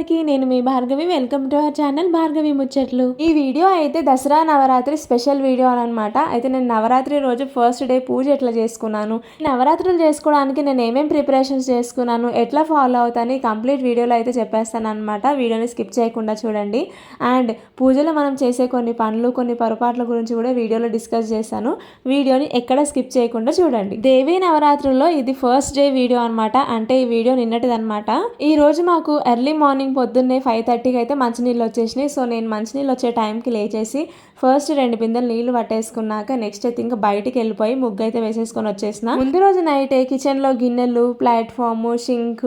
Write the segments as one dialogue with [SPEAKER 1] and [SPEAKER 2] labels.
[SPEAKER 1] అందరికీ నేను మీ Bhargavi. Welcome to our channel Bhargavi ముచ్చట్లు. ఈ వీడియో అయితే దసరా నవరాత్రి స్పెషల్ వీడియో అనమాట. అయితే నేను నవరాత్రి రోజు ఫస్ట్ డే పూజ ఎట్లా చేసుకున్నాను, నవరాత్రులు చేసుకోవడానికి నేను ఏమేమి ప్రిపరేషన్స్ చేసుకున్నాను, ఎట్లా ఫాలో అవుతాను కంప్లీట్ వీడియోలో అయితే చెప్పేస్తాను అనమాట. వీడియోని స్కిప్ చేయకుండా చూడండి. అండ్ పూజలో మనం చేసే కొన్ని పనులు, కొన్ని పొరపాట్ల గురించి కూడా వీడియోలో డిస్కస్ చేశాను. వీడియోని ఎక్కడ స్కిప్ చేయకుండా చూడండి. దేవీ నవరాత్రుల్లో ఇది ఫస్ట్ డే వీడియో అనమాట. అంటే ఈ వీడియో నిన్నటిదనమాట. ఈ రోజు మాకు ఎర్లీ మార్నింగ్ పొద్దున్నే 5:30కి అయితే మంచినీళ్ళు వచ్చేసినాయి. సో నేను మంచినీళ్ళు వచ్చే టైంకి లేచేసి ఫస్ట్ 2 బిందెలు నీళ్లు పట్టేసుకున్నాక నెక్స్ట్ అయితే ఇంకా బయటికి వెళ్ళిపోయి ముగ్గు అయితే వేసేసుకొని వచ్చేసిన. ముందు రోజు నైట్ కిచెన్లో గిన్నెలు, ప్లాట్ఫామ్, షింక్,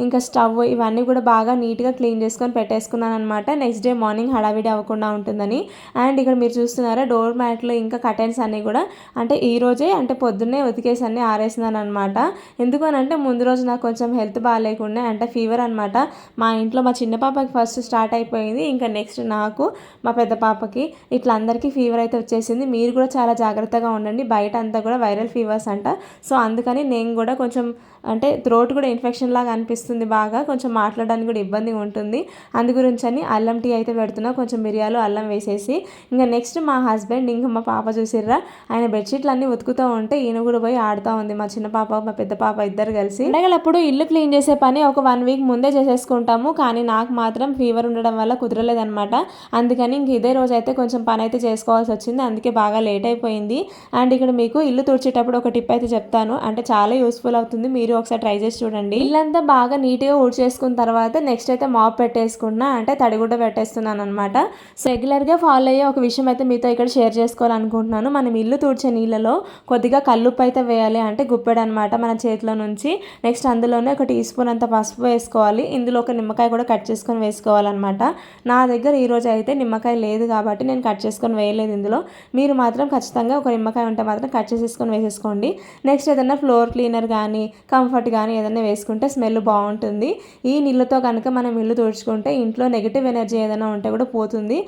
[SPEAKER 1] ఇంకా స్టవ్ ఇవన్నీ కూడా బాగా నీట్గా క్లీన్ చేసుకొని పెట్టేసుకున్నాను అనమాట. నెక్స్ట్ డే మార్నింగ్ హడావిడి అవ్వకుండా ఉంటుందని. అండ్ ఇక్కడ మీరు చూస్తున్నారా డోర్ మ్యాట్లు ఇంకా కర్టెన్స్ అన్నీ కూడా అంటే ఈ రోజే అంటే పొద్దున్నే ఉతికేసి అన్నీ ఆరేసినాను అనమాట. ఎందుకనంటే ముందు రోజు నాకు కొంచెం హెల్త్ బాగాలేకుండా అంటే ఫీవర్ అనమాట. మా ఇంట్లో మా చిన్న పాపకి ఫస్ట్ స్టార్ట్ అయిపోయింది. ఇంకా నెక్స్ట్ నాకు, మా పెద్ద పాపకి ఇట్లా అందరికీ ఫీవర్ అయితే వచ్చేసింది. మీరు కూడా చాలా జాగ్రత్తగా ఉండండి. బయట అంతా కూడా వైరల్ ఫీవర్స్ అంట. సో అందుకని నేను కూడా కొంచెం అంటే థ్రోట్ కూడా ఇన్ఫెక్షన్ లాగా అనిపిస్తుంది, బాగా కొంచెం మాట్లాడడానికి కూడా ఇబ్బందిగా ఉంటుంది. అందు గురించి అని అల్లం టీ అయితే పెడుతున్నా, కొంచెం మిరియాలు అల్లం వేసేసి. ఇంకా నెక్స్ట్ మా హస్బెండ్ ఇంకా మా పాప చూసిర్రా, ఆయన బెడ్షీట్లు అన్నీ ఉతుకుతూ ఉంటే ఈయన కూడా పోయి ఆడుతూ ఉంది. మా చిన్న పాప మా పెద్ద పాప ఇద్దరు కలిసి. పండగలప్పుడు ఇల్లు క్లీన్ చేసే పని ఒక 1 వీక్ ముందే చేసేసుకుంటాము. కానీ నాకు మాత్రం ఫీవర్ ఉండడం వల్ల కుదరలేదనమాట. అందుకని ఇంక ఇదే రోజు అయితే కొంచెం పని అయితే చేసుకోవాల్సి వచ్చింది. అందుకే బాగా లేట్ అయిపోయింది. అండ్ ఇక్కడ మీకు ఇల్లు తుడిచేటప్పుడు ఒక టిప్ అయితే చెప్తాను, అంటే చాలా యూస్ఫుల్ అవుతుంది. మీరు ఒకసారి ట్రై చేసి చూడండి. ఇల్లంతా బాగా నీట్గా ఊడ్చేసుకున్న తర్వాత నెక్స్ట్ అయితే మాప్ పెట్టేసుకున్నా, అంటే తడిగుడ్డ పెట్టేస్తున్నాను అనమాట. సో రెగ్యులర్గా ఫాలో అయ్యే ఒక విషయం అయితే మీతో ఇక్కడ షేర్ చేసుకోవాలనుకుంటున్నాను. మనం ఇల్లు తుడిచే నీళ్ళలో కొద్దిగా కల్లుప్పు అయితే వేయాలి, అంటే గుప్పెడు అనమాట మన చేతిలో నుంచి. నెక్స్ట్ అందులోనే ఒక టీ స్పూన్ అంత పసుపు వేసుకోవాలి. ఇందులో ఒక నిమ్మకాయ కూడా కట్ చేసుకొని వేసుకోవాలన్నమాట. నా దగ్గర ఈరోజు అయితే నిమ్మకాయ లేదు కాబట్టి నేను కట్ చేసుకొని వేయలేదు ఇందులో. మీరు మాత్రం ఖచ్చితంగా ఒక నిమ్మకాయ ఉంటే మాత్రం కట్ చేసేసుకొని వేసేసుకోండి. నెక్స్ట్ ఏదైనా ఫ్లోర్ క్లీనర్ కానీ కంఫర్ట్ కానీ ఏదైనా వేసుకుంటే స్మెల్ బాగుంటుంది. ఈ నీళ్ళతో కనుక మనం ఇల్లు తుడుచుకుంటే ఇంట్లో నెగిటివ్ ఎనర్జీ ఏదైనా ఉంటే కూడా పోతుంది.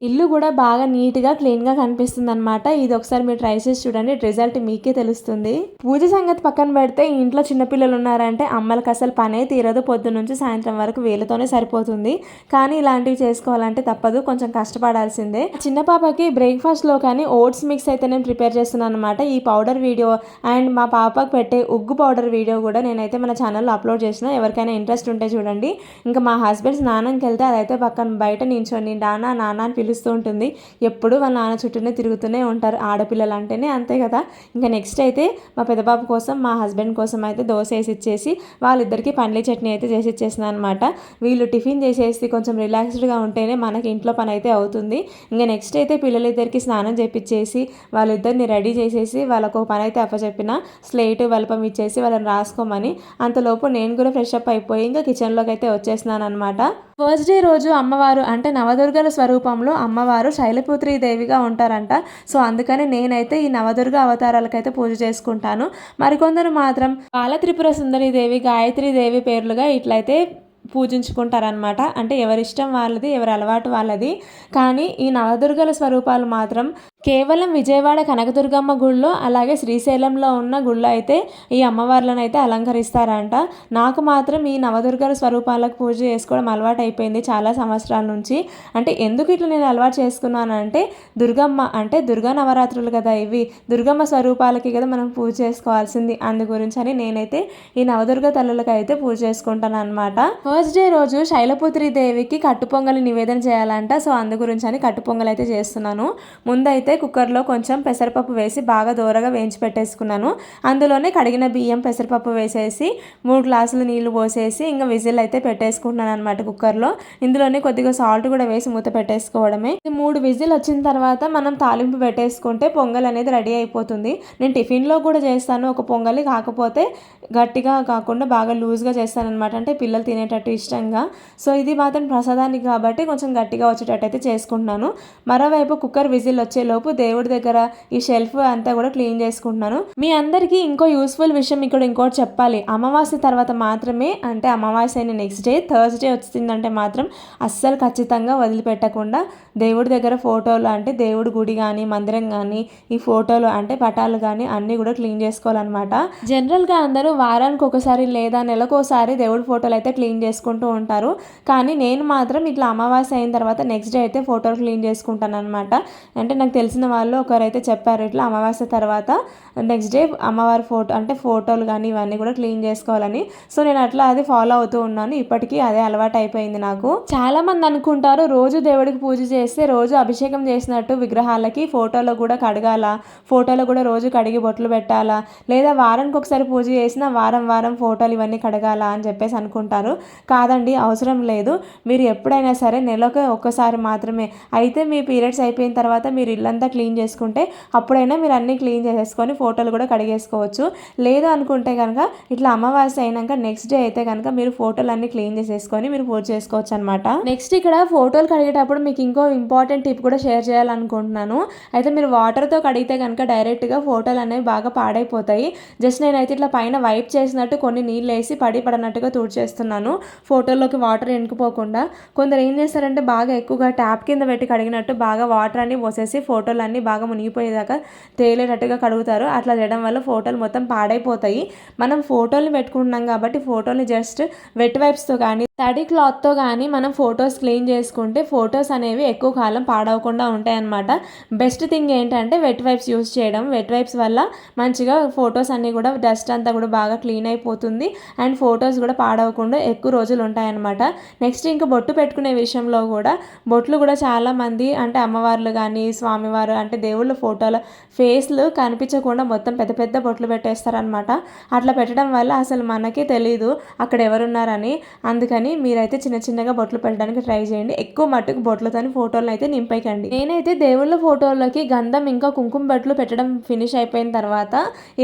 [SPEAKER 1] ఇల్లు కూడా బాగా నీట్గా క్లీన్గా కనిపిస్తుంది అనమాట. ఇది ఒకసారి మీరు ట్రై చేసి చూడండి, రిజల్ట్ మీకే తెలుస్తుంది. పూజ సంగతి పక్కన పెడితే ఇంట్లో చిన్నపిల్లలు ఉన్నారంటే అమ్మలకి అసలు పనే తీరదు. పొద్దు నుంచి సాయంత్రం వరకు వీళ్ళతోనే సరిపోతుంది. కానీ ఇలాంటివి చేసుకోవాలంటే తప్పదు, కొంచెం కష్టపడాల్సిందే. చిన్న పాపకి బ్రేక్ఫాస్ట్లో కానీ ఓట్స్ మిక్స్ అయితే నేను ప్రిపేర్ చేస్తున్నాను అనమాట. ఈ పౌడర్ వీడియో అండ్ మా పాపకు పెట్టే ఉగ్గు పౌడర్ వీడియో కూడా నేనైతే మన ఛానల్లో అప్లోడ్ చేసిన. ఎవరికైనా ఇంట్రెస్ట్ ఉంటే చూడండి. ఇంకా మా హస్బెండ్ స్నానంకి వెళ్తే అదైతే పక్కన బయట నించొని నాన్న నాన్న అని పిలుస్తూ ఉంటుంది. ఎప్పుడు వాళ్ళ నాన్న చుట్టూనే తిరుగుతూనే ఉంటారు. ఆడపిల్లలు అంటేనే అంతే కదా. ఇంకా నెక్స్ట్ అయితే మా పెద్ద బాబు కోసం, మా హస్బెండ్ కోసం అయితే దోశ వేసి ఇచ్చేసి వాళ్ళిద్దరికి పండ్ల చట్నీ అయితే చేసి ఇచ్చేసింది అనమాట. వీళ్ళు టిఫిన్ చేసేసి కొంచెం రిలాక్స్డ్గా ఉంటేనే మనకి ఇంట్లో పని అయితే అవుతుంది. ఇంకా నెక్స్ట్ అయితే పిల్లలిద్దరికి స్నానం చేపించేసి వాళ్ళిద్దరిని రెడీ చేసేసి వాళ్ళకు పని అయితే అప్పచెప్పిన, స్లేటు వలపం ఇచ్చేసి వాళ్ళని రాసుకోమని. అంతలోపు నేను కూడా ఫ్రెష్ అప్ అయిపోయి ఇంకా కిచెన్లోకి అయితే వచ్చేసినాను అనమాట. ఫస్ట్ డే రోజు అమ్మవారు అంటే నవదుర్గల స్వరూపంలో అమ్మవారు శైలపుత్రి దేవిగా ఉంటారంట. సో అందుకని నేనైతే ఈ నవదుర్గ అవతారాలకైతే పూజ చేసుకుంటాను. మరికొందరు మాత్రం బాల త్రిపుర సుందరి దేవి, గాయత్రి దేవి పేర్లుగా ఇట్లయితే పూజించుకుంటారనమాట. అంటే ఎవరిష్టం వాళ్ళది, ఎవరి అలవాటు వాళ్ళది. కానీ ఈ నవదుర్గల స్వరూపాలు మాత్రం కేవలం విజయవాడ కనకదుర్గమ్మ గుళ్ళో అలాగే శ్రీశైలంలో ఉన్న గుళ్ళో అయితే ఈ అమ్మవార్లను అయితే అలంకరిస్తారంట. నాకు మాత్రం ఈ నవదుర్గల స్వరూపాలకు పూజ చేసుకోవడం అలవాటు అయిపోయింది చాలా సంవత్సరాల నుంచి. అంటే ఎందుకు ఇట్లా నేను అలవాటు చేసుకున్నాను అంటే దుర్గమ్మ అంటే దుర్గా నవరాత్రులు కదా ఇవి, దుర్గమ్మ స్వరూపాలకి కదా మనం పూజ చేసుకోవాల్సింది. అందు గురించి అని నేనైతే ఈ నవదుర్గ తల్లులకు అయితే పూజ చేసుకుంటాను అనమాట. ఫస్ట్ డే రోజు శైలపుత్రి దేవికి కట్టుపొంగలి నివేదన చేయాలంట. సో అందు గురించి అని కట్టుపొంగల్ అయితే చేస్తున్నాను. ముందైతే కుక్కర్లో కొంచెం పెసరపప్పు వేసి బాగా దోరగా వేయించి పెట్టేసుకున్నాను. అందులోనే కడిగిన బియ్యం, పెసరపప్పు వేసేసి 3 గ్లాసులు నీళ్లు పోసేసి ఇంకా విజిల్ అయితే పెట్టేసుకుంటున్నాను అనమాట కుక్కర్లో. ఇందులోనే కొద్దిగా సాల్ట్ కూడా వేసి మూత పెట్టేసుకోవడమే. 3 విజిల్ వచ్చిన తర్వాత మనం తాలింపు పెట్టేసుకుంటే పొంగల్ అనేది రెడీ అయిపోతుంది. నేను టిఫిన్లో కూడా చేస్తాను ఒక పొంగలి, కాకపోతే గట్టిగా కాకుండా బాగా లూజ్గా చేస్తాను అనమాట. అంటే పిల్లలు తినేటట్టు ఇష్టంగా. సో ఇది మాత్రం ప్రసాదానికి కాబట్టి కొంచెం గట్టిగా వచ్చేటట్టు అయితే చేసుకుంటున్నాను. మరోవైపు కుక్కర్ విజిల్ వచ్చేలోపు లోపు దేవుడి దగ్గర ఈ షెల్ఫ్ అంతా కూడా క్లీన్ చేసుకుంటున్నాను. మీ అందరికీ ఇంకో యూస్ఫుల్ విషయం ఇక్కడ ఇంకోటి చెప్పాలి. అమావాస్య తర్వాత మాత్రమే, అంటే అమావాస్య అయిన నెక్స్ట్ డే థర్స్డే వచ్చిందంటే మాత్రం అస్సలు ఖచ్చితంగా వదిలిపెట్టకుండా దేవుడి దగ్గర ఫోటోలు, అంటే దేవుడి గుడి కానీ మందిరం కానీ ఈ ఫోటోలు అంటే పటాలు కానీ అన్నీ కూడా క్లీన్ చేసుకోవాలన్నమాట. జనరల్గా అందరూ వారానికి ఒకసారి లేదా నెలకోసారి దేవుడి ఫోటోలు అయితే క్లీన్ చేసుకుంటూ ఉంటారు. కానీ నేను మాత్రం ఇట్లా అమావాస్య అయిన తర్వాత నెక్స్ట్ డే అయితే ఫోటోలు క్లీన్ చేసుకుంటాను అనమాట. అంటే నాకు తెలిసిన వాళ్ళు ఒకరైతే చెప్పారు, ఇట్లా అమావాస్య తర్వాత నెక్స్ట్ డే అమ్మవారి ఫోటో అంటే ఫోటోలు కానీ ఇవన్నీ కూడా క్లీన్ చేసుకోవాలని. సో నేను అట్లా అది ఫాలో అవుతూ ఉన్నాను. ఇప్పటికీ అదే అలవాటు అయిపోయింది నాకు. చాలా మంది అనుకుంటారు రోజు దేవుడికి పూజ చేస్తే రోజు అభిషేకం చేసినట్టు విగ్రహాలకి ఫోటోలో కూడా కడగాల, ఫోటోలో కూడా రోజు కడిగి బొట్లు పెట్టాలా, లేదా వారానికి ఒకసారి పూజ చేసినా వారం వారం ఫోటోలు ఇవన్నీ కడగాల అని చెప్పేసి అనుకుంటారు. కాదండి, అవసరం లేదు. మీరు ఎప్పుడైనా సరే నెలకు ఒక్కసారి మాత్రమే, అయితే మీ పీరియడ్స్ అయిపోయిన తర్వాత మీరు ఇల్లంతా క్లీన్ చేసుకుంటే అప్పుడైనా మీరు అన్నీ క్లీన్ చేసేసుకొని ఫోటోలు కూడా కడిగేసుకోవచ్చు. లేదు అనుకుంటే కనుక ఇట్లా అమావాస్య అయినాక నెక్స్ట్ డే అయితే కనుక మీరు ఫోటోలు అన్నీ క్లీన్ చేసేసుకొని మీరు పూజ చేసుకోవచ్చు అనమాట. నెక్స్ట్ ఇక్కడ ఫోటోలు కడిగేటప్పుడు మీకు ఇంకో ఇంపార్టెంట్ టిప్ కూడా షేర్ చేయాలనుకుంటున్నాను. అయితే మీరు వాటర్తో కడిగితే కనుక డైరెక్ట్గా ఫోటోలు అనేవి బాగా పాడైపోతాయి. జస్ట్ నేనైతే ఇట్లా పైన వైప్ చేసినట్టు కొన్ని నీళ్ళు వేసి పడినట్టుగా తుడిచేస్తున్నాను, ఫోటోలోకి వాటర్ ఎండిపోకుండా. కొందరు ఏం చేస్తారంటే బాగా ఎక్కువగా ట్యాప్ కింద పెట్టి కడిగినట్టు బాగా వాటర్ అన్ని పోసేసి ఫోటోలు అన్నీ బాగా మునిగిపోయేదాకా తేలేటట్టుగా కడుగుతారు. అట్లా చేయడం వల్ల ఫోటోలు మొత్తం పాడైపోతాయి. మనం ఫోటోలు పెట్టుకుంటున్నాం కాబట్టి ఫోటోని జస్ట్ వెట్ వైప్స్తో కానీ తడి క్లాత్తో కానీ మనం ఫొటోస్ క్లీన్ చేసుకుంటే ఫొటోస్ అనేవి ఎక్కువ కాలం పాడవకుండా ఉంటాయి అన్నమాట. బెస్ట్ థింగ్ ఏంటంటే వెట్ వైప్స్ యూస్ చేయడం. వెట్ వైప్స్ వల్ల మంచిగా ఫొటోస్ అన్నీ కూడా డస్ట్ అంతా కూడా బాగా క్లీన్ అయిపోతుంది అండ్ ఫొటోస్ కూడా పాడవకుండా ఎక్కువ రోజులు ఉంటాయన్నమాట. నెక్స్ట్ ఇంకా బొట్టు పెట్టుకునే విషయంలో కూడా బొట్లు కూడా చాలామంది అంటే అమ్మవార్లు కానీ స్వామివారు అంటే దేవుళ్ళ ఫోటోల ఫేస్లు కనిపించకుండా మొత్తం పెద్ద పెద్ద బొట్లు పెట్టేస్తారనమాట. అట్లా పెట్టడం వల్ల అసలు మనకి తెలీదు అక్కడ ఎవరున్నారని. అందుకని మీరైతే చిన్న చిన్నగా బొట్లు పెట్టడానికి ట్రై చేయండి. ఎక్కువ మట్టుకు బొట్లతోని ఫోటోలను అయితే నింపేయకండి. నేనైతే దేవుళ్ళ ఫోటోలకి గంధం ఇంకా కుంకుమ బొట్లు పెట్టడం ఫినిష్ అయిపోయిన తర్వాత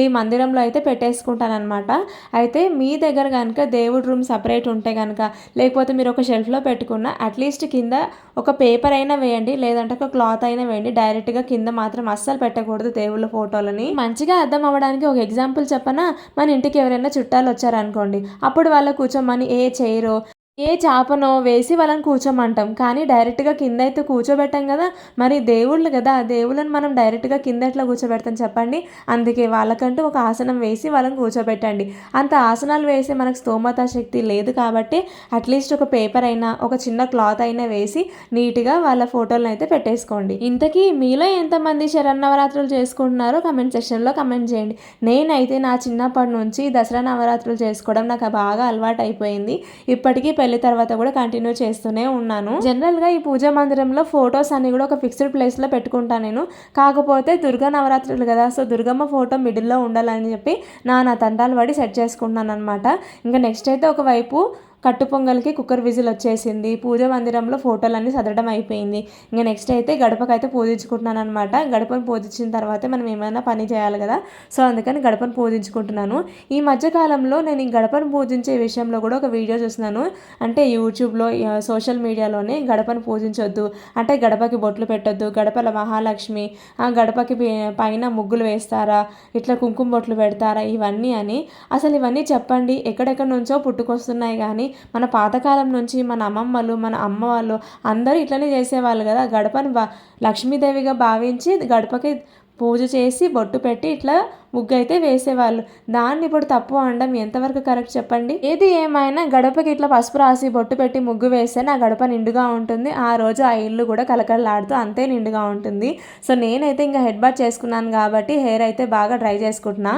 [SPEAKER 1] ఈ మందిరంలో అయితే పెట్టేసుకుంటాను అనమాట. అయితే మీ దగ్గర కనుక దేవుడి రూమ్ సపరేట్ ఉంటే కనుక, లేకపోతే మీరు ఒక షెల్ఫ్లో పెట్టుకున్న అట్లీస్ట్ కింద ఒక పేపర్ అయినా వేయండి, లేదంటే ఒక క్లాత్ అయినా వేయండి. డైరెక్ట్గా కింద మాత్రం అస్సలు పెట్టకూడదు దేవుళ్ళ ఫోటోలని. మంచిగా అర్థం అవ్వడానికి ఒక ఎగ్జాంపుల్ చెప్పనా, మన ఇంటికి ఎవరైనా చుట్టాలు వచ్చారనుకోండి, అప్పుడు వాళ్ళ కూర్చోమని ఏ చైరో ఏ చాపనో వేసి వాళ్ళని కూర్చోమంటాం. కానీ డైరెక్ట్గా కింద అయితే కూర్చోబెట్టాం కదా. మరి దేవుళ్ళు కదా, దేవుళ్ళని మనం డైరెక్ట్గా కింద ఎట్లా కూర్చోబెడతాం చెప్పండి. అందుకే వాళ్ళకంటూ ఒక ఆసనం వేసి వాళ్ళని కూర్చోబెట్టండి. అంత ఆసనాలు వేసి మనకు స్తోమత శక్తి లేదు కాబట్టి అట్లీస్ట్ ఒక పేపర్ అయినా ఒక చిన్న క్లాత్ అయినా వేసి నీట్గా వాళ్ళ ఫోటోలను అయితే పెట్టేసుకోండి. ఇంతకీ మీలో ఎంతమంది శరన్నవరాత్రులు చేసుకుంటున్నారో కమెంట్ సెక్షన్లో కమెంట్ చేయండి. నేనైతే నా చిన్నప్పటి నుంచి దసరా నవరాత్రులు చేసుకోవడం నాకు బాగా అలవాటు అయిపోయింది. ఇప్పటికీ పెళ్లి తర్వాత కూడా కంటిన్యూ చేస్తూనే ఉన్నాను. జనరల్గా ఈ పూజా మందిరంలో ఫొటోస్ అన్ని కూడా ఒక ఫిక్స్డ్ ప్లేస్లో పెట్టుకుంటాను నేను. కాకపోతే దుర్గా నవరాత్రులు కదా, సో దుర్గమ్మ ఫోటో మిడిల్లో ఉండాలని చెప్పి నా తంటాలు పడి సెట్ చేసుకుంటున్నాను అనమాట. ఇంకా నెక్స్ట్ అయితే ఒకవైపు కట్టు పొంగల్కి కుక్కర్ విజిల్ వచ్చేసింది. పూజ మందిరంలో ఫోటోలన్నీ సదరడం అయిపోయింది. ఇంకా నెక్స్ట్ అయితే గడపకైతే పూజించుకుంటున్నాను అనమాట. గడపను పూజించిన తర్వాత మనం ఏమైనా పని చేయాలి కదా, సో అందుకని గడపను పూజించుకుంటున్నాను. ఈ మధ్యకాలంలో నేను ఈ గడపను పూజించే విషయంలో కూడా ఒక వీడియో చూస్తున్నాను. అంటే యూట్యూబ్లో సోషల్ మీడియాలోనే గడపను పూజించొద్దు, అంటే గడపకి బొట్లు పెట్టొద్దు, గడపల మహాలక్ష్మి, ఆ గడపకి పైన ముగ్గులు వేస్తారా, ఇట్లా కుంకుమ బొట్లు పెడతారా, ఇవన్నీ అని. అసలు ఇవన్నీ చెప్పండి, ఎక్కడెక్కడ నుంచో పుట్టుకొస్తున్నాయి. కానీ మన పాతకాలం నుంచి మన అమ్మమ్మలు మన అమ్మ వాళ్ళు అందరూ ఇట్లనే చేసేవాళ్ళు కదా. గడపని లక్ష్మీదేవిగా భావించి గడపకి పూజ చేసి బొట్టు పెట్టి ఇట్లా ముగ్గు అయితే వేసేవాళ్ళు. దాన్ని ఇప్పుడు తప్పు అనడం ఎంతవరకు కరెక్ట్ చెప్పండి. ఏది ఏమైనా గడపకి ఇట్లా పసుపు రాసి బొట్టు పెట్టి ముగ్గు వేస్తే నా గడప నిండుగా ఉంటుంది. ఆ రోజు ఆ ఇల్లు కూడా కలకలలాడుతూ అంతే నిండుగా ఉంటుంది. సో నేనైతే ఇంకా హెడ్ బాత్ చేసుకున్నాను కాబట్టి హెయిర్ అయితే బాగా డ్రై చేసుకుంటున్నా.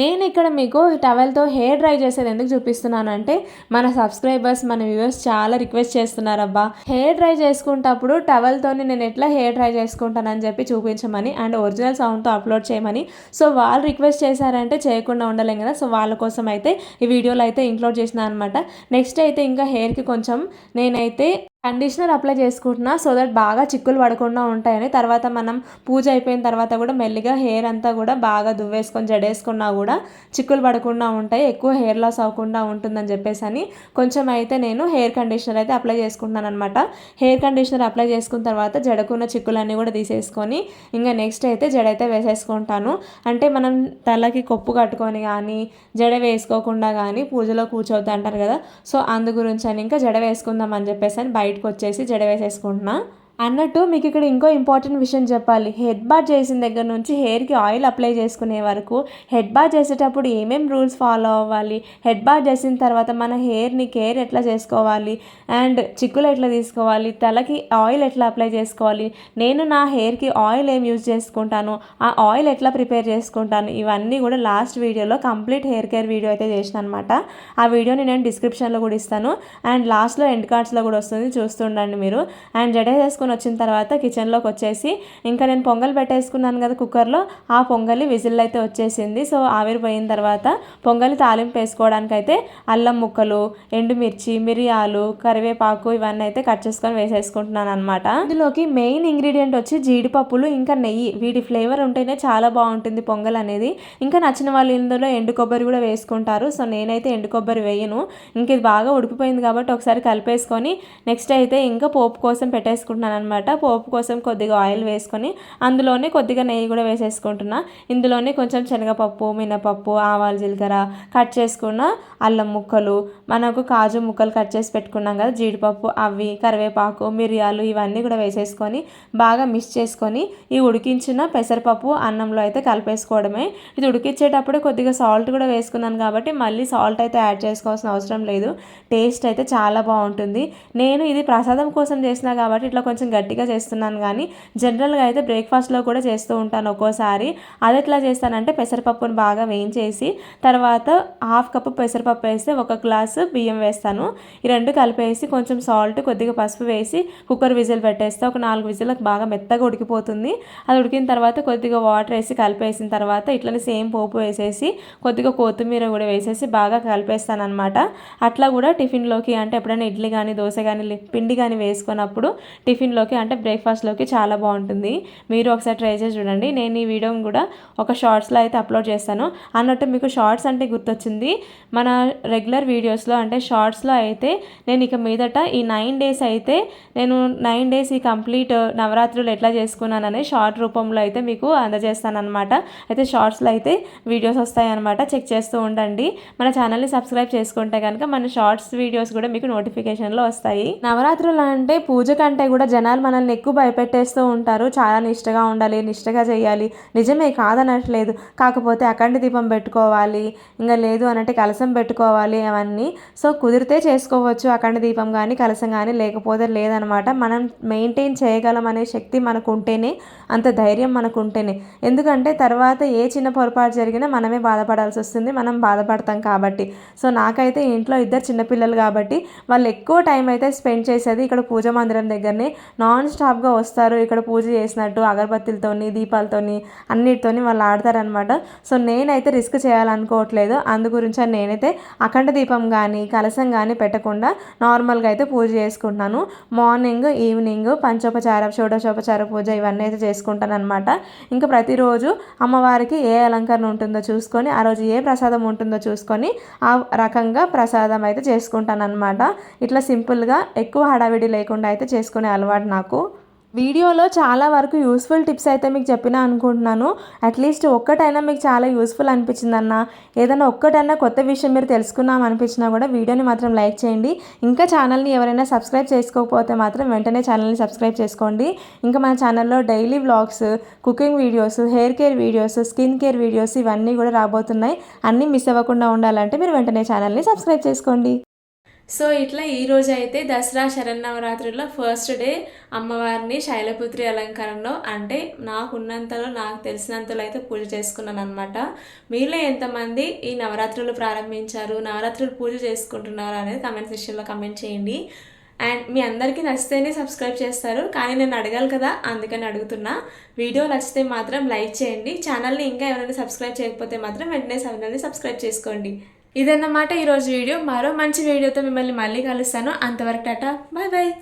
[SPEAKER 1] నేను ఇక్కడ మీకు టవల్తో హెయిర్ డ్రై చేసేది ఎందుకు చూపిస్తున్నానంటే మన సబ్స్క్రైబర్స్ మన వ్యూవర్స్ చాలా రిక్వెస్ట్ చేస్తున్నారబ్బా హెయిర్ డ్రై చేసుకుంటప్పుడు టవల్తోని నేను ఎట్లా హెయిర్ డ్రై చేసుకుంటానని చెప్పి చూపించమని అండ్ ఒరిజినల్ సౌండ్తో అప్లోడ్ చేయమని. సో వాళ్ళు రిక్వెస్ట్ చేశారంటే చేయకుండా ఉండలేం కదా. సో వాళ్ళ కోసం అయితే ఈ వీడియోలో అయితే ఇంక్లూడ్ చేసిన అనమాట. నెక్స్ట్ అయితే ఇంకా హెయిర్కి కొంచెం నేనైతే కండిషనర్ అప్లై చేసుకుంటున్నా సో దట్ బాగా చిక్కులు పడకుండా ఉంటాయని. తర్వాత మనం పూజ అయిపోయిన తర్వాత కూడా మెల్లిగా హెయిర్ అంతా కూడా బాగా దువ్వేసుకొని జడేసుకున్నా కూడా చిక్కులు పడకుండా ఉంటాయి, ఎక్కువ హెయిర్ లాస్ అవ్వకుండా ఉంటుందని చెప్పేసి అని కొంచెం అయితే నేను హెయిర్ కండిషనర్ అయితే అప్లై చేసుకుంటున్నాను అనమాట. హెయిర్ కండిషనర్ అప్లై చేసుకున్న తర్వాత జడకున్న చిక్కులన్నీ కూడా తీసేసుకొని ఇంకా నెక్స్ట్ అయితే జడ అయితే వేసేసుకుంటాను. అంటే మనం తలకి కొప్పు కట్టుకొని కానీ జడ వేసుకోకుండా కానీ పూజలో కూర్చోవద్దు అంటారు కదా. సో అందు గురించి అని ఇంకా జడ వేసుకుందాం అని చెప్పేసి అని బయటకు వచ్చేసి జడ వేసేసుకుంటున్నా. అన్నట్టు మీకు ఇక్కడ ఇంకో ఇంపార్టెంట్ విషయం చెప్పాలి. హెడ్ బాత్ చేసిన దగ్గర నుంచి హెయిర్కి ఆయిల్ అప్లై చేసుకునే వరకు హెడ్ బాత్ చేసేటప్పుడు ఏమేమి రూల్స్ ఫాలో అవ్వాలి, హెడ్ బాత్ చేసిన తర్వాత మన హెయిర్ని కేర్ ఎట్లా చేసుకోవాలి అండ్ చిక్కులు ఎట్లా తీసుకోవాలి, తలకి ఆయిల్ ఎట్లా అప్లై చేసుకోవాలి, నేను నా హెయిర్కి ఆయిల్ ఏం యూజ్ చేసుకుంటాను, ఆ ఆయిల్ ఎట్లా ప్రిపేర్ చేసుకుంటాను, ఇవన్నీ కూడా లాస్ట్ వీడియోలో కంప్లీట్ హెయిర్ కేర్ వీడియో అయితే చేసిన అనమాట. ఆ వీడియోని నేను డిస్క్రిప్షన్లో కూడా ఇస్తాను అండ్ లాస్ట్లో ఎండ్ కార్డ్స్లో కూడా వస్తుంది, చూస్తుండండి మీరు. అండ్ జడ వచ్చిన తర్వాత కిచెన్లోకి వచ్చేసి ఇంకా నేను పొంగల్ పెట్టేసుకున్నాను కదా కుక్కర్లో, ఆ పొంగలి విజిల్ అయితే వచ్చేసింది. సో ఆవిరి పోయిన తర్వాత పొంగలి తాలింపు వేసుకోవడానికి అయితే అల్లం ముక్కలు, ఎండుమిర్చి, మిరియాలు, కరివేపాకు ఇవన్నీ అయితే కట్ చేసుకొని వేసేసుకుంటున్నాను అనమాట. ఇందులోకి మెయిన్ ఇంగ్రీడియంట్ వచ్చి జీడిపప్పులు ఇంకా నెయ్యి, వీటి ఫ్లేవర్ ఉంటేనే చాలా బాగుంటుంది పొంగల్ అనేది. ఇంకా నచ్చిన వాళ్ళు ఇందులో ఎండు కొబ్బరి కూడా వేసుకుంటారు. సో నేనైతే ఎండు కొబ్బరి వేయను. ఇంక ఇది బాగా ఉడికిపోయింది కాబట్టి ఒకసారి కలిపేసుకొని నెక్స్ట్ అయితే ఇంకా పోపు కోసం పెట్టేసుకుంటున్నాను అనమాట. పోపు కోసం కొద్దిగా ఆయిల్ వేసుకొని అందులోనే కొద్దిగా నెయ్యి కూడా వేసేసుకుంటున్నా. ఇందులోనే కొంచెం శనగపప్పు, మినపప్పు, ఆవాలు, జీలకర్ర, కట్ చేసుకున్న అల్లం ముక్కలు, మనకు కాజు ముక్కలు కట్ చేసి పెట్టుకున్నాం కదా జీడిపప్పు, అవి, కరివేపాకు, మిరియాలు ఇవన్నీ కూడా వేసేసుకొని బాగా మిక్స్ చేసుకొని ఈ ఉడికించిన పెసరపప్పు అన్నంలో అయితే కలిపేసుకోవడమే. ఇది ఉడికించేటప్పుడు కొద్దిగా సాల్ట్ కూడా వేసుకున్నాను కాబట్టి మళ్ళీ సాల్ట్ అయితే యాడ్ చేసుకోవాల్సిన అవసరం లేదు. టేస్ట్ అయితే చాలా బాగుంటుంది. నేను ఇది ప్రసాదం కోసం చేసినా కాబట్టి ఇట్లా కొంచెం గట్టిగా చేస్తున్నాను, కానీ జనరల్గా అయితే బ్రేక్ఫాస్ట్లో కూడా చేస్తూ ఉంటాను ఒక్కోసారి. అది ఎట్లా చేస్తానంటే పెసరపప్పును బాగా వేయించేసి తర్వాత హాఫ్ కప్పు పెసరపప్పు వేస్తే 1 గ్లాసు బియ్యం వేస్తాను. ఈ రెండు కలిపేసి కొంచెం సాల్ట్, కొద్దిగా పసుపు వేసి కుక్కర్ విజిల్ పెట్టేస్తే ఒక 4 విజిల్లకు బాగా మెత్తగా ఉడికిపోతుంది. అది ఉడికిన తర్వాత కొద్దిగా వాటర్ వేసి కలిపేసిన తర్వాత ఇట్లనే సేమ్ పోపు వేసేసి కొద్దిగా కొత్తిమీర కూడా వేసేసి బాగా కలిపేస్తాను అనమాట. అట్లా కూడా టిఫిన్లోకి అంటే ఎప్పుడైనా ఇడ్లీ కానీ దోశ కానీ పిండి కానీ వేసుకున్నప్పుడు టిఫిన్లోకి అంటే బ్రేక్ఫాస్ట్లోకి చాలా బాగుంటుంది. మీరు ఒకసారి ట్రై చేసి చూడండి. నేను ఈ వీడియోని కూడా ఒక షార్ట్స్లో అయితే అప్లోడ్ చేస్తాను. అన్నట్టు మీకు షార్ట్స్ అంటే గుర్తొచ్చింది, మన రెగ్యులర్ వీడియోస్లో అంటే షార్ట్స్లో అయితే నేను ఇక మీదట ఈ 9 డేస్ అయితే నేను 9 డేస్ ఈ కంప్లీట్ నవరాత్రులు ఎట్లా చేసుకున్నాననే షార్ట్ రూపంలో అయితే మీకు అందజేస్తాను అనమాట. అయితే షార్ట్స్లో అయితే వీడియోస్ వస్తాయన్నమాట, చెక్ చేస్తూ ఉండండి. మన ఛానల్ని సబ్స్క్రైబ్ చేసుకుంటే కనుక మన షార్ట్స్ వీడియోస్ కూడా మీకు నోటిఫికేషన్లో వస్తాయి. నవరాత్రులు అంటే పూజ కంటే కూడా జనాలు మనల్ని ఎక్కువ భయపెట్టేస్తూ ఉంటారు. చాలా నిష్టగా ఉండాలి, నిష్టగా చేయాలి. నిజమే, కాదనట్లేదు. కాకపోతే అఖండ దీపం పెట్టుకోవాలి, ఇంకా లేదు అనంటే కలసం పెట్టుకోవాలి అవన్నీ. సో కుదిరితే చేసుకోవచ్చు అఖండ దీపం కానీ కలసం కానీ, లేకపోతే లేదనమాట. మనం మెయింటైన్ చేయగలం అనే శక్తి మనకు ఉంటేనే, అంత ధైర్యం మనకు ఉంటేనే. ఎందుకంటే తర్వాత ఏ చిన్న పొరపాటు జరిగినా మనమే బాధపడాల్సి వస్తుంది, మనం బాధపడతాం కాబట్టి. సో నాకైతే ఇంట్లో 2 చిన్నపిల్లలు కాబట్టి వాళ్ళు ఎక్కువ టైం అయితే స్పెండ్ చేసేది ఇక్కడ పూజ మందిరం దగ్గరనే. నాన్ స్టాప్గా వస్తారు, ఇక్కడ పూజ చేసినట్టు అగరబత్తులతోని, దీపాలతోని, అన్నిటితోని వాళ్ళు ఆడతారనమాట. సో నేనైతే రిస్క్ చేయాలనుకోవట్లేదు. అందు గురించి నేనైతే అఖండ దీపం కానీ కలసం కానీ పెట్టకుండా నార్మల్గా అయితే పూజ చేసుకుంటున్నాను. మార్నింగ్, ఈవినింగ్ పంచోపచార, షోడశోపచార పూజ ఇవన్నీ అయితే చేసుకుంటాను అనమాట. ఇంకా ప్రతిరోజు అమ్మవారికి ఏ అలంకరణ ఉంటుందో చూసుకొని, ఆ రోజు ఏ ప్రసాదం ఉంటుందో చూసుకొని ఆ రకంగా ప్రసాదం అయితే చేసుకుంటాను అనమాట. ఇట్లా సింపుల్గా ఎక్కువ హడావిడి లేకుండా అయితే చేసుకునే అలవాటు నాకు. వీడియోలో చాలా వరకు యూస్ఫుల్ టిప్స్ అయితే మీకు చెప్పినా అనుకుంటున్నాను. అట్లీస్ట్ ఒక్కటైనా మీకు చాలా యూస్ఫుల్ అనిపించిందన్న, ఏదైనా ఒక్కటైనా కొత్త విషయం మీరు తెలుసుకున్నాం అనిపించినా కూడా వీడియోని మాత్రం లైక్ చేయండి. ఇంకా ఛానల్ని ఎవరైనా సబ్స్క్రైబ్ చేసుకోకపోతే మాత్రం వెంటనే ఛానల్ని సబ్స్క్రైబ్ చేసుకోండి. ఇంకా మన ఛానల్లో daily vlogs, cooking videos, hair care videos, skin care videos ఇవన్నీ కూడా రాబోతున్నాయి. అన్నీ మిస్ అవ్వకుండా ఉండాలంటే మీరు వెంటనే ఛానల్ని సబ్స్క్రైబ్ చేసుకోండి. సో ఇట్లా ఈరోజు అయితే దసరా శరన్నవరాత్రుల్లో ఫస్ట్ డే అమ్మవారిని శైలపుత్రి అలంకరణలో అంటే నాకున్నంతలో నాకు తెలిసినంతలో అయితే పూజ చేసుకున్నాను అనమాట. మీలో ఎంతమంది ఈ నవరాత్రులు ప్రారంభించారు, నవరాత్రులు పూజ చేసుకుంటున్నారు అనేది కమెంట్ సెక్షన్లో కమెంట్ చేయండి. అండ్ మీ అందరికీ నచ్చితేనే సబ్స్క్రైబ్ చేస్తారు, కానీ నేను అడగాలి కదా, అందుకని అడుగుతున్నా. వీడియో నచ్చితే మాత్రం లైక్ చేయండి. ఛానల్ని ఇంకా ఎవరైనా సబ్స్క్రైబ్ చేయకపోతే మాత్రం వెంటనే ఛానల్ని సబ్స్క్రైబ్ చేసుకోండి. ఇదన్నమాట ఈరోజు వీడియో. మరో మంచి వీడియోతో మిమ్మల్ని మళ్ళీ కలుస్తాను. అంతవరకు టాటా, బాయ్ బాయ్.